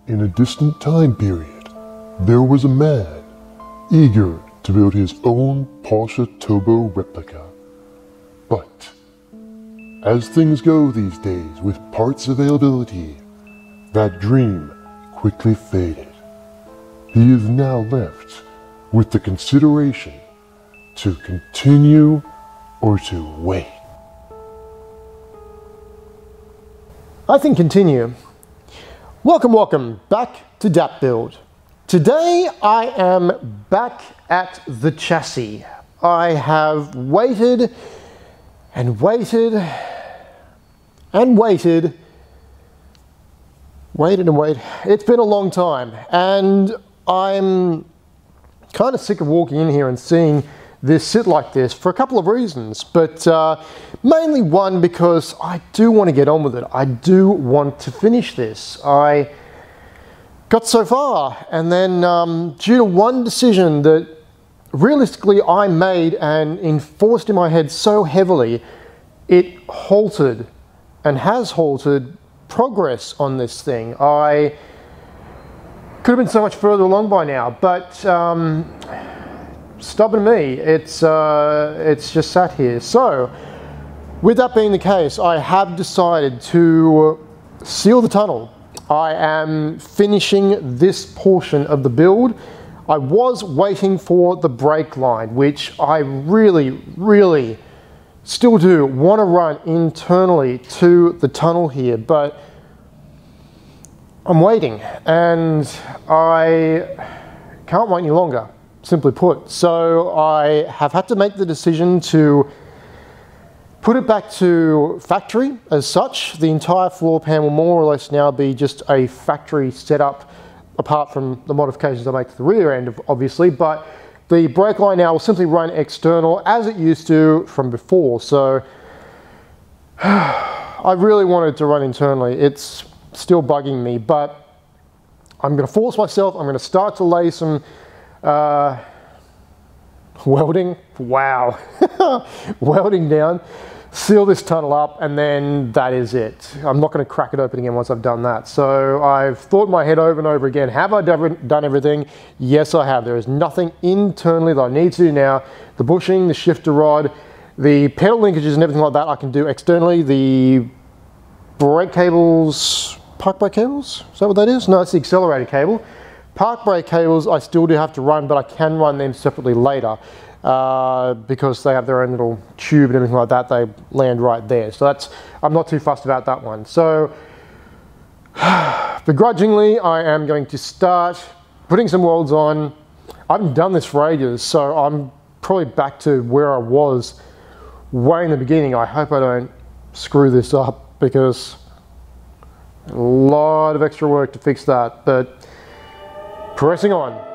In a distant time period, there was a man eager to build his own Porsche Turbo Replica. But as things go these days with parts availability, that dream quickly faded. He is now left with the consideration to continue or to wait. I think continue. Welcome back to DAP Build. Today I am back at the chassis. I have waited and waited and waited. It's been a long time, and I'm kind of sick of walking in here and seeing this sit like this for a couple of reasons, but mainly one, because I do want to get on with it. I do want to finish this. I got so far, and then due to one decision that realistically I made and enforced in my head so heavily, it halted and has halted progress on this thing. I could have been so much further along by now, but stubborn me, it's just sat here. So with that being the case, I have decided to seal the tunnel. I am finishing this portion of the build. I was waiting for the brake line, which I really still do want to run internally to the tunnel here, but I'm waiting, and I can't wait any longer, simply put. So I have had to make the decision to put it back to factory as such. The entire floor pan will more or less now be just a factory setup, apart from the modifications I make to the rear end, obviously, but the brake line now will simply run external as it used to from before. So I really wanted to run internally. It's still bugging me, but I'm going to force myself. I'm going to start to lay some welding. Wow. Welding down, seal this tunnel up, and then that is it. I'm not going to crack it open again once I've done that. So I've thought in my head over and over again, have I done everything? Yes, I have. There is nothing internally that I need to do now. The bushing, the shifter rod, the pedal linkages and everything like that I can do externally. The brake cables, park brake cables, is that what that is? No, it's the accelerator cable. Park brake cables I still do have to run, but I can run them separately later. Because they have their own little tube and everything like that, they land right there. So I'm not too fussed about that one. So begrudgingly, I am going to start putting some welds on. I haven't done this for ages, so I'm probably back to where I was way in the beginning. I hope I don't screw this up, because a lot of extra work to fix that, but pressing on.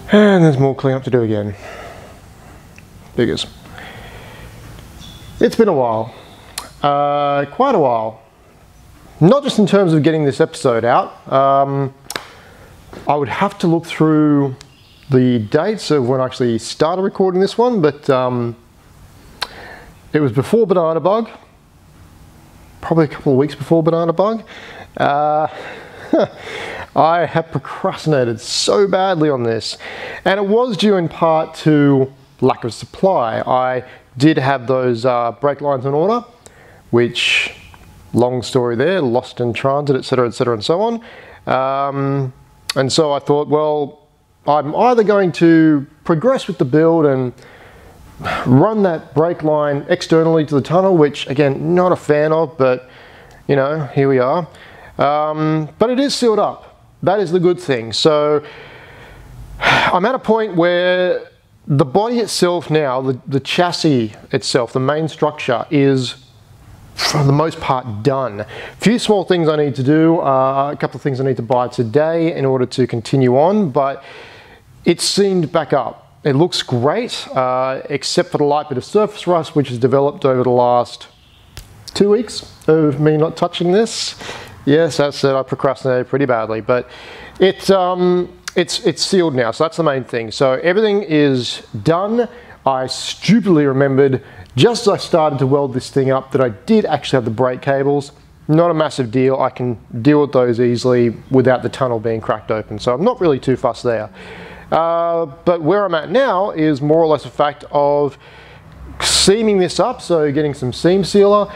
And there's more cleanup to do again. Figures. It's been a while. Quite a while. Not just in terms of getting this episode out. I would have to look through the dates of when I actually started recording this one, but it was before Banana Bug. Probably a couple of weeks before Banana Bug. I have procrastinated so badly on this, and it was due in part to lack of supply. I did have those brake lines in order, which, long story there, lost in transit, etc, and so on. And so I thought, well, I'm either going to progress with the build and run that brake line externally to the tunnel, which again, not a fan of, but you know, here we are. But it is sealed up. That is the good thing. So I'm at a point where the body itself now, the chassis itself, the main structure is for the most part done. A few small things I need to do, a couple of things I need to buy today in order to continue on, but it's seamed back up. It looks great, except for the light bit of surface rust which has developed over the last 2 weeks of me not touching this. Yes, as I said, I procrastinated pretty badly, but it's sealed now, so that's the main thing. So everything is done. I stupidly remembered just as I started to weld this thing up that I did actually have the brake cables. Not a massive deal. I can deal with those easily without the tunnel being cracked open, so I'm not really too fussed there. But where I'm at now is more or less a fact of seaming this up, so getting some seam sealer,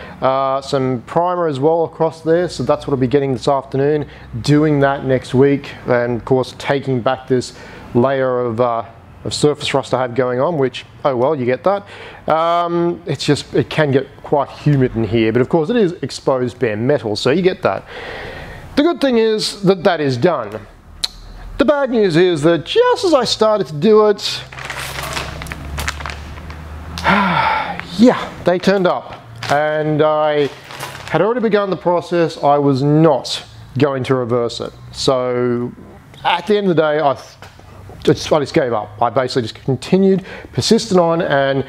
some primer as well across there, so that's what I'll be getting this afternoon, doing that next week, and of course taking back this layer of surface rust I have going on, which, oh well, you get that. It's just, it can get quite humid in here, but of course it is exposed bare metal, so you get that. The good thing is that that is done. The bad news is that just as I started to do it, yeah, they turned up, and I had already begun the process. I was not going to reverse it. So at the end of the day, I just gave up. I basically just continued, persisted on, and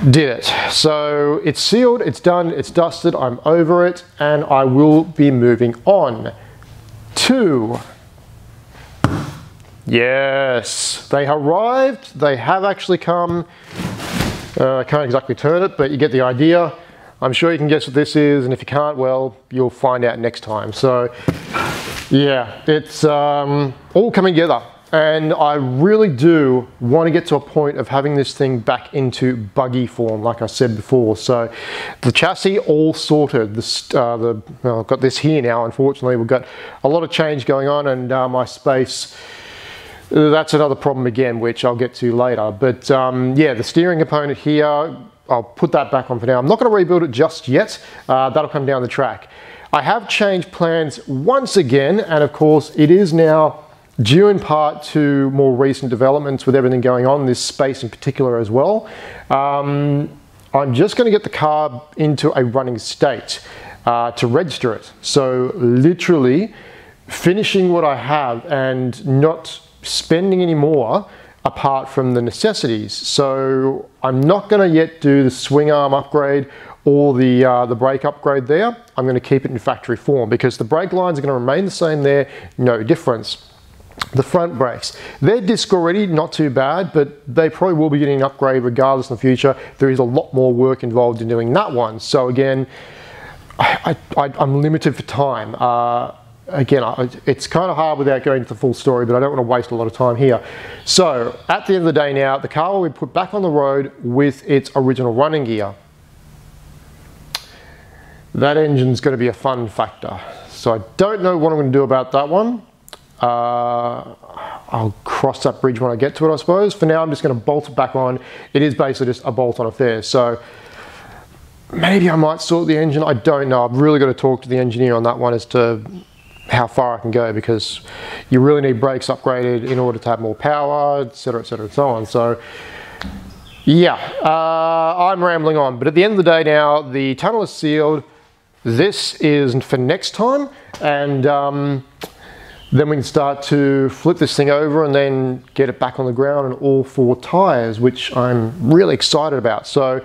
did it. So it's sealed, it's done, it's dusted, I'm over it, and I will be moving on to... Yes, they arrived. They have actually come. I can't exactly turn it, but you get the idea. I'm sure you can guess what this is, and if you can't, well, you'll find out next time. So yeah, it's all coming together, and I really do want to get to a point of having this thing back into buggy form, like I said before. So the chassis all sorted. Well, I've got this here now. Unfortunately, we've got a lot of change going on, and my space, that's another problem again, which I'll get to later. But yeah, the steering component here, I'll put that back on for now. I'm not going to rebuild it just yet. That'll come down the track. I have changed plans once again, and of course it is now due in part to more recent developments with everything going on, this space in particular as well. I'm just going to get the car into a running state to register it. So literally finishing what I have and not spending any more apart from the necessities. So I'm not going to yet do the swing arm upgrade or the brake upgrade there. I'm going to keep it in factory form because the brake lines are going to remain the same there, no difference. The front brakes, they're disc already, not too bad, but they probably will be getting an upgrade regardless in the future. There is a lot more work involved in doing that one. So again, I'm limited for time. Again, it's kind of hard without going into the full story, but I don't want to waste a lot of time here. So at the end of the day now, the car will be put back on the road with its original running gear. That engine's going to be a fun factor. So I don't know what I'm going to do about that one. I'll cross that bridge when I get to it, I suppose. For now, I'm just going to bolt it back on. It is basically just a bolt-on affair. So maybe I might sort the engine. I don't know. I've really got to talk to the engineer on that one as to how far I can go, because you really need brakes upgraded in order to have more power, etc, and so on. So yeah, I'm rambling on, but at the end of the day now, the tunnel is sealed. This is for next time, and Then we can start to flip this thing over and then get it back on the ground on all 4 tires, which I'm really excited about. So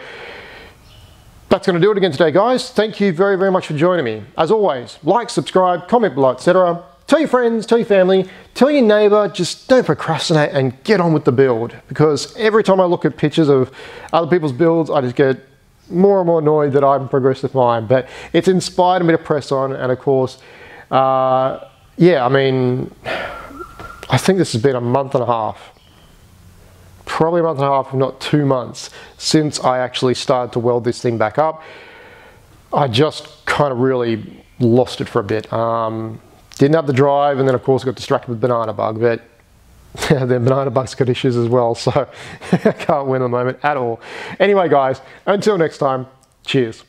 that's going to do it again today, guys. Thank you very, very much for joining me. As always, like, subscribe, comment below, etc. Tell your friends, tell your family, tell your neighbor, just don't procrastinate and get on with the build. Because every time I look at pictures of other people's builds, I just get more and more annoyed that I haven't progressed with mine. But it's inspired me to press on, and of course, yeah, I mean, I think this has been a month and a half. Probably a month and a half, if not 2 months, since I actually started to weld this thing back up. I just kind of really lost it for a bit. Didn't have the drive, and then of course I got distracted with banana bug, but the banana bug's got issues as well, so I can't win at the moment at all. Anyway guys, until next time, cheers.